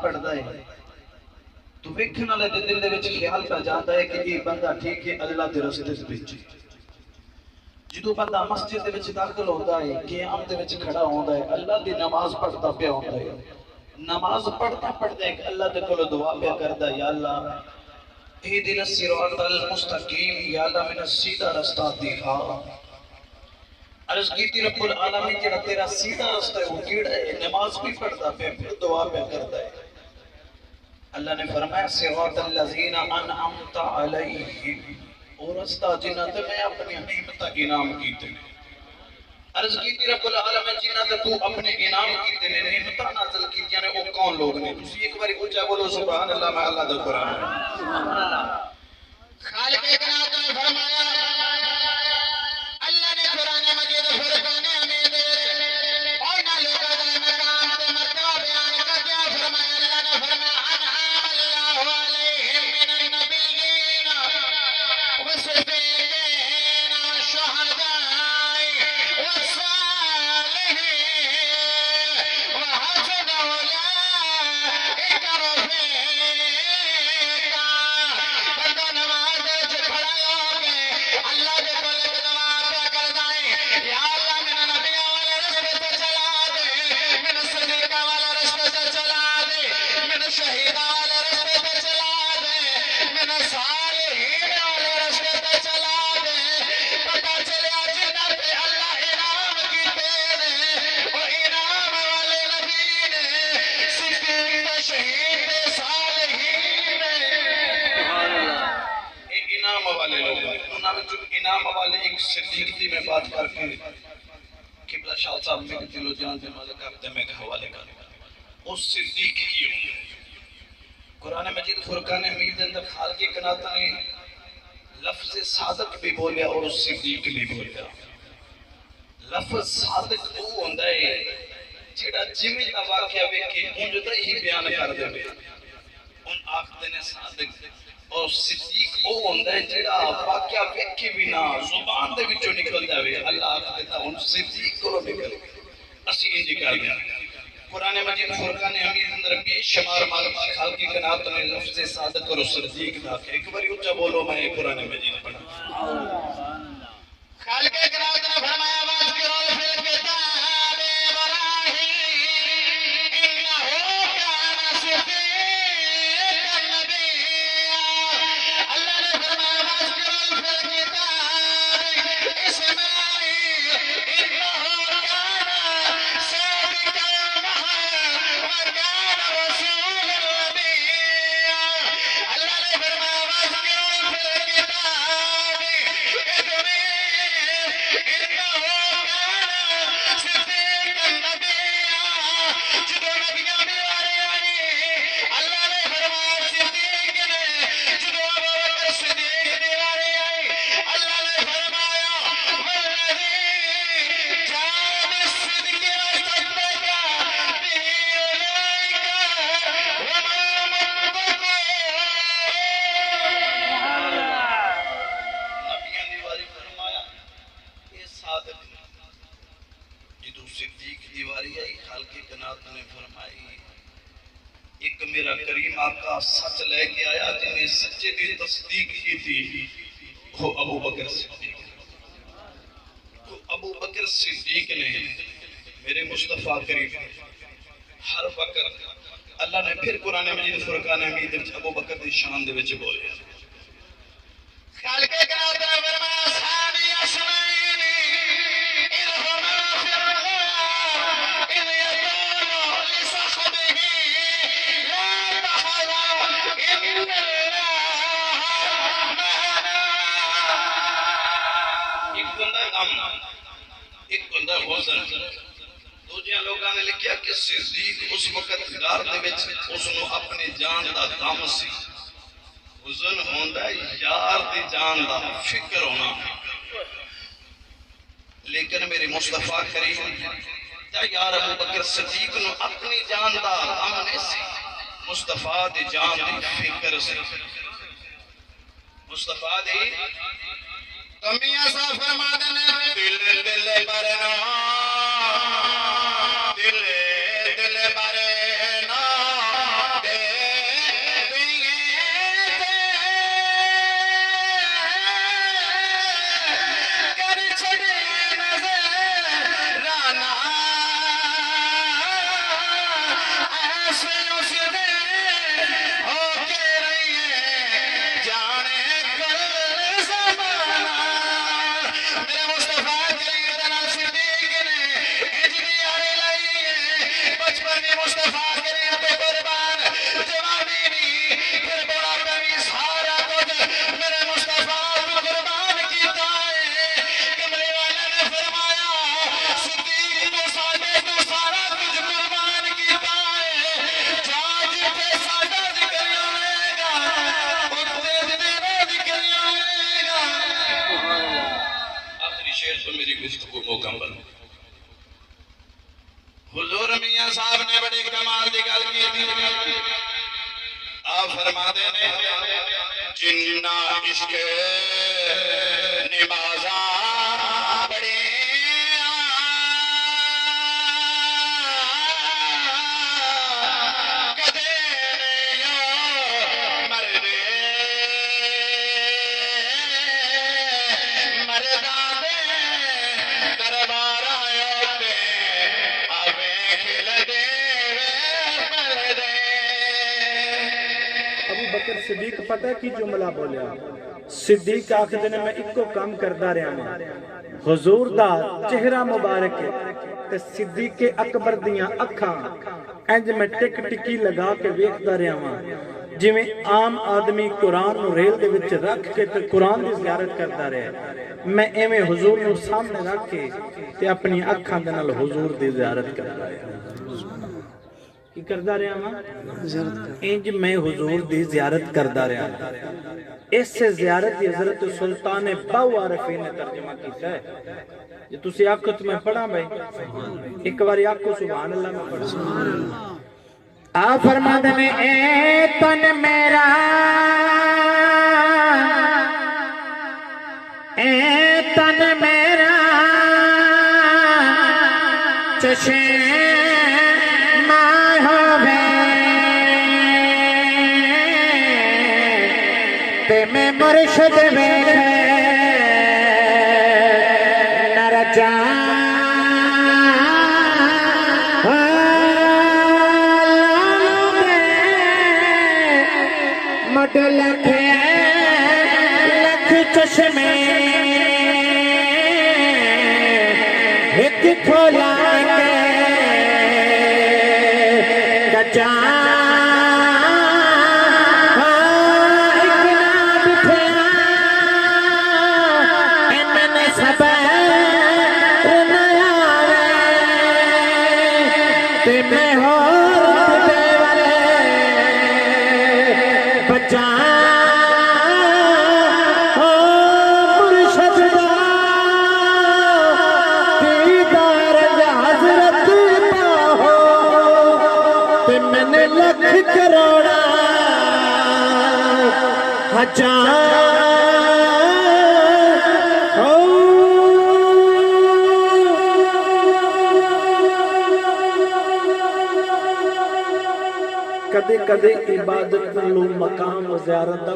پڑھتا ہے تو ویکھن والے دے دل دے وچ خیال پہ جاتا ہے کہ یہ بندہ ٹھیک ہے اللہ دے راستے وچ جدوں بندہ مسجد دے وچ داخل ہوتا ہے قیام دے وچ کھڑا ہوندا ہے اللہ دی نماز پڑھتا پیا ہوندا ہے نماز پڑھتا پڑھتا ایک اللہ دے کولوں دعا پیا کردا یا اللہ اهدنا الصراط المستقیم یا اللہ مینوں سیدھا رستہ دکھا عرض کیتی رب العالمین جڑا تیرا سیدھا رستہ ہے وہ کیڑا ہے نماز بھی پڑھتا پیا پھر دعا پیا کردا ہے اللہ نے فرمایا صراط الذین انعمت علیہم اور رستہ جنہاں تے میں اپنی نعمت انعام کیتے عرض کیتی رب العالمین جنہاں تے تو اپنے انعام کیتے نے نعمت نازل کیتیاں نے وہ کون لوگ نے تسی ایک بار اونچا بولو سبحان اللہ میں اللہ دا قرآن سبحان اللہ خالق کائنات نے فرمایا اللہ نے قرآن مجید فرقان حمید اور نہ لوگوں دا مقام تے مرتبہ بیان کر دیا فرمایا اللہ نے فرمایا انعام اللہ علیہم من النبیین والصدیقین والشہداء والصالحین وحسن اولئک رفیقا بندہ نماز دے کھڑا ہو کے اللہ دے کول دعا پیا کردا ہے یا اللہ میرے نبی والے رستے تے چلا دے میرے صدیق والے رستے تے چلا دے میرے شہید والے رستے تے چلا دے میرے صالحین والے رستے تے چلا دے پتہ چلیا جنہاں تے اللہ انعام کیتے نے او انعام والے نبی نے صدیق تے شہید تے صالحین نے سبحان اللہ انعام والے لوگ انہاں وچ انعام والے ایک صدیق دی میں بات کر کے قبلہ شاہ صاحب میرے دل و جان دے مالک کرتے میں حوالے کر اس صدیق کی قرآن مجید فرقان حمید دے اندر خالق کائنات نے لفظ صادق بھی بولیا اور صدیق بھی بولیا لفظ صادق وہ ہوندا ہے جڑا جویں دا واقعہ ویکھے اونج دا ہی بیان کر دے ان آکھدے نے صادق اور صدیق وہ ہوندا ہے جڑا واقعہ ویکھے بھی نہ زبان دے وچوں نکل جاوے اللہ آکھدا ہے ان صدیق کو نکل اسی انج کر گیا قرآن مجید فرقان حمید اندر بے شمار معلومات خالق کائنات نے لفظ صادق اور صدیق دا ایک بار اونچا بولو میں قرآن مجید پڑھوں خالق کائنات نے فرمایا واذکروا فی الکتاب ابراہیم انہ کان صدیقا نبیّا اللہ نے فرمایا واذکروا فی الکتاب اسماعیل انہ کان صادقا وكان رسولا نبيا اللہ نے فرمایا واذکروا فی الکتاب ادریس انہ کان صدیقا نبیّا جدو نبیاں بھی آرے آئی اللہ نے فرمایا صدیق نے جدو ابو بکر صدیق بھی آرے آئی اللہ نے فرمایا والذی جاء بالصدق وصدق به اولئک هم المتقون نبیاں دی واری فرمایا یہ صادق جدو صدیق دی واری آئی خالق کائنات نے فرمائی ایک میرا کریم آقا سچ لے کے آیا جنہیں سچے دی تصدیق کی تھی وہ ابو بکر صدیق تو ابو بکر صدیق نے میرے مصطفیٰ کریم ہر وقت اللہ نے پھر قرآن مجید فرقان حمید ابو بکر دی شان دے وچ بولے خالق کائنات نے فرمایا ثانی اسمعین اذ هما فی الغار اذ یقول لصحبه لا تحزن ان اللہ معنا ایک بندہ غم ایک بندہ حزن دوجیاں لوگاں نے لکھیا کہ صدیق اس وقت غار دے وچ اس نو اپنی جان دا غم سی حزن ہوندا ہے یار دی جان دا فکر ہونا لیکن میرے مصطفیٰ کریم یا یار ابو بکر صدیق نو اپنی جان دا غم نہیں سی مصطفیٰ دی جان دی فکر سی مصطفیٰ دی کمیاں سا فرما دینے دل دل برنا دل دل برنا سیوں سیدھے ہو کے رہیے جانے کل زمانہ میرے مصطفیٰ کریم جناب صدیق نے ہجری آرے لائیے بچپن میں مصطفیٰ کریم پہ قربان جوانی بھی پھر بڑا کمی سارا کچھ میرے مصطفیٰ کو قربان کیتا ہے کملی والا نے فرمایا صدیق تو ساڑھے تو سارا کچھ قربان کیتا ہے جاج پہ ساڑھا ذکر آئے گا اتنے دینا ذکر آئے گا آخری شعر تو میری گفتگو مکمل حضور میاں صاحب نے بڑی کمال دی گل کی تھی آپ فرما دے نے جنہ عشق نمازاں بڑی کدے نیو مردے مرداں دے دربار آئیو تے آویں کھل دے مردے ابو بکر صدیق پتہ ہے کی جملہ بولیا صدیق آخر نے میں ایک کو کام کردہ رہا ہوں حضور دا چہرہ مبارک ہے تے صدیق اکبر دیاں اکھاں انج میں ٹک ٹکی لگا کے ویکھدا رہا ہوں جی میں عام آدمی قرآن نو ریل دے وچ رکھ کے تے قرآن دی زیارت کردا رہا میں ایویں حضور نو سامنے رکھ کے تے اپنی اکھاں دے نال حضور دی زیارت کردا رہا کی کردہ رہا ہوں انج میں حضور دی زیارت کردہ رہا ہوں اس سے زیارت دی حضرت سلطان باو عارفین نے ترجمہ کیتا ہے یہ تسی آکھو تو میں پڑھا بھائی ایک باری آکھو سبحان اللہ میں پڑھا آپ فرما دے اے تن میرا اے تن میرا چشم میں مرشد ویکھے نہ رچا مٹ لکھے لکھ چشمے ایک کھولا کے گجا کدے کدے عبادت لو مقام و زیارت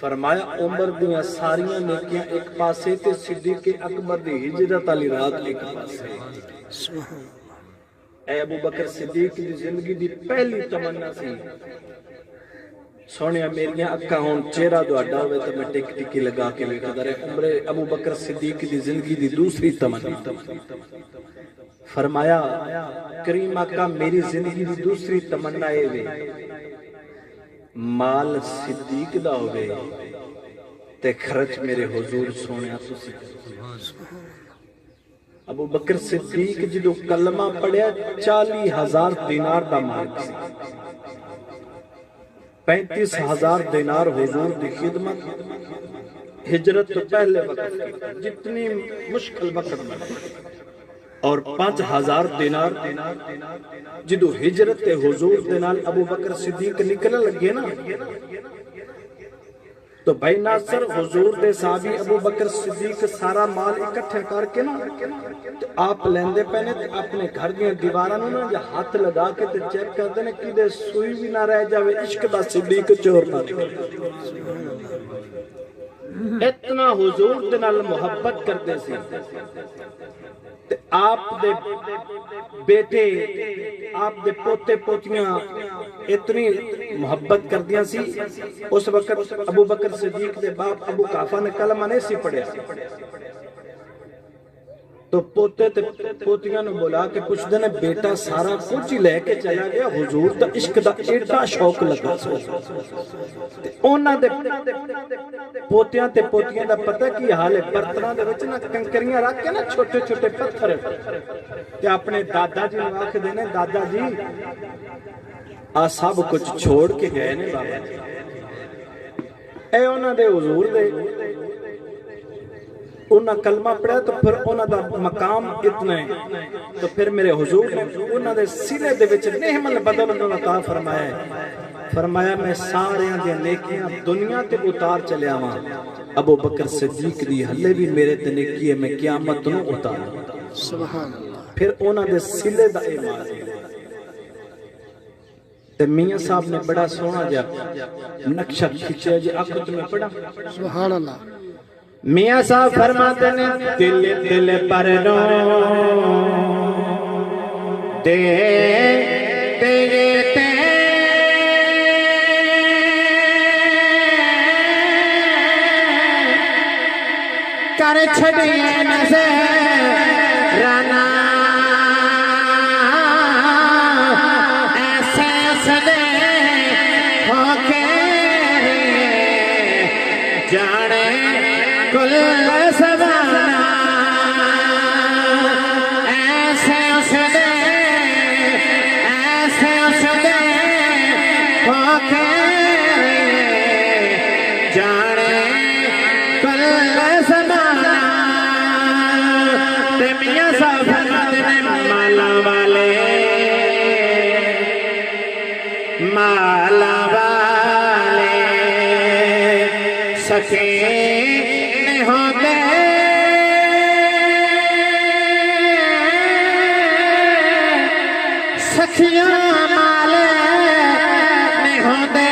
فرمایا عمر دیاں ساریاں نیکیاں ایک پاسے تے صدیق اکبر دی ہجرت علی رات ایک پاسے اے ابو بکر صدیق دی زندگی دی پہلی تمنا سی سونیا میریاں اکھاں ہون چہرہ دوڑا ہوئے تو میں ٹک ٹکی لگا کے ویکھدا رہا عمر ابو بکر صدیق دی زندگی دی دوسری تمنا فرمایا کریم آقا میری زندگی دی دوسری تمنا اے وے مال صدیق دا ہوئے تے خرچ میرے حضور سونیا تسی ابو بکر صدیق جدو کلمہ پڑھیا 40,000 دینار دا مالک سی 35,000 دینار حضور دی خدمت ہجرت تو پہلے وقت جتنی مشکل وقت میں اور 5,000 دینار جدو ہجرت حضور دینال ابو بکر صدیق نکلنے لگے نا تو بھائی ناصر حضور دے صحابی ابو بکر صدیق سارا مال اکٹھے کر کے نا آپ لیندے پہنے تے اپنے گھر دیا دیواراں نو نا ہاتھ لگا کے تے چیک کر دینے کدے سوئی بھی نہ رہ جاوے عشق دا صدیق چور نہ نکلے اتنا حضور دے نال محبت کردے سی تے آپ دے بیٹے آپ دے پوتے پوتیاں اتنی محبت کر دیا سی. اس وقت ابو بکر صدیق دے باپ ابو قحافہ نے کلمہ نہیں سی پڑھیا, تو پوتے تے پوتیاں نو بلا کے پوچھ دینے بیٹا سارا کچھ ہی لے کے چلا گیا, حضور دا عشق دا ایڈا شوق لگا سو. اونا دے پوتیاں تے پوتیاں دا پتہ کی حال ہے, برتناں دے وچ نا کنکریاں رکھ کے نا چھوٹے چھوٹے پتھر تے اپنے دادا جی نو آکھ دینے دادا جی آ سب کچھ چھوڑ کے گئے نے بابا جی. اے اونا دے حضور دے انہاں کلمہ پڑھا تو پھر انہاں دا مقام اتنا ہے, تو پھر میرے حضور نے انہاں دے سینے دے وچ نعم البدل انہاں عطا فرمایا ہے. فرمایا میں سارے دے نیکیاں دنیا تے اتار چلیا ہاں, ابو بکر صدیق دی ہلے بھی میرے تے نیکی ہے, میں قیامت نو اتار. سبحان اللہ. پھر انہاں دے سلے دا ایمان تے میاں صاحب نے بڑا سونا جا نقشہ کھچیا جی آپ کو تمہیں پڑھا. سبحان اللہ. میاں صاحب فرماتے ہیں دل دل پر رو دے دیتے کر چھڑیے نظرانا ایسے سدے ہو کے جانے کل زمانہ ایسے اس دے ہو کے جانے کل زمانہ. تے میاں صاحب فرماتے ہیں مالا والے سکینے ہوتے سکھیاں مالے نہیں ہوتے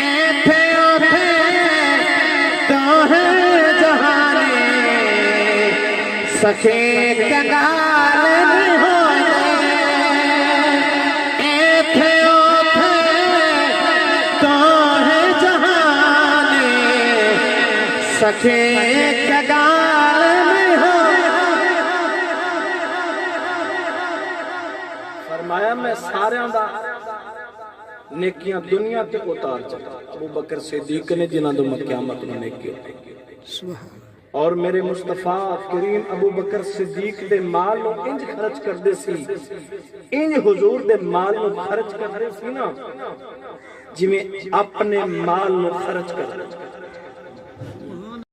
ایتھے اوتھے دوہے جہانے سکھے کنگال نہیں ہوتے ایتھے سکھے کگال میں ہو. فرمایا میں سارے دا نیکیاں دنیا تے اتار چکا. ابو بکر صدیق نے جنہاں دو قیامت میں نیکی ہوتی, اور میرے مصطفیٰ کریم ابو بکر صدیق دے مال نو انج خرچ کر دے سی, انج حضور دے مال نو خرچ کر دے سی نا جی میں اپنے مال نو خرچ کر دے.